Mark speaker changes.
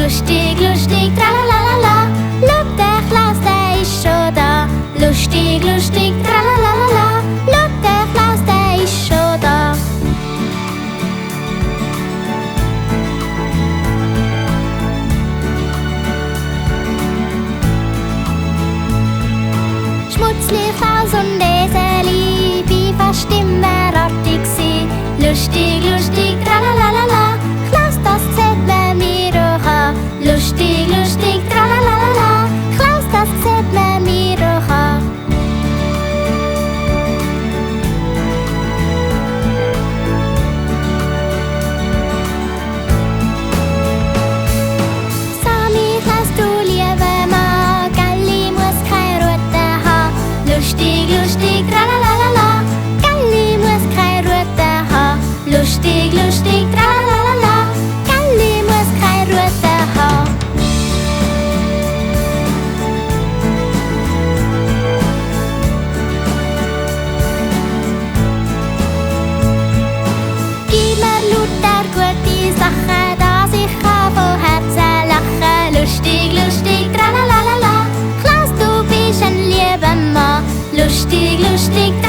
Speaker 1: Lustig, lustig, tralalala. Look, der Klaus, der ist schon da. Lustig, lustig, tralalala. Look, der Klaus, der ist schon da. Schmutzli, Klaus und Eseli, wie fast immer artig sie. Lustig, lustig, tralalala. Klaus, das sieht man mir auch an. Lustig, lustig, tralalala. Klaus, das sieht man mir auch an. Sami, Klaus, du lieber Mann, Galli muss keine Rute haben. Lustig, lustig, tralalala. Galli muss keine Rute haben. Lustig, lustig, tralalala. Galli muss keine Rute haben. Gib mir lauter gute Sachen, dass ich kann von Herzen lachen. Lustig, lustig, tralalala. Klaus, du bist ein lieber Mann. Lustig, lustig, tralalala.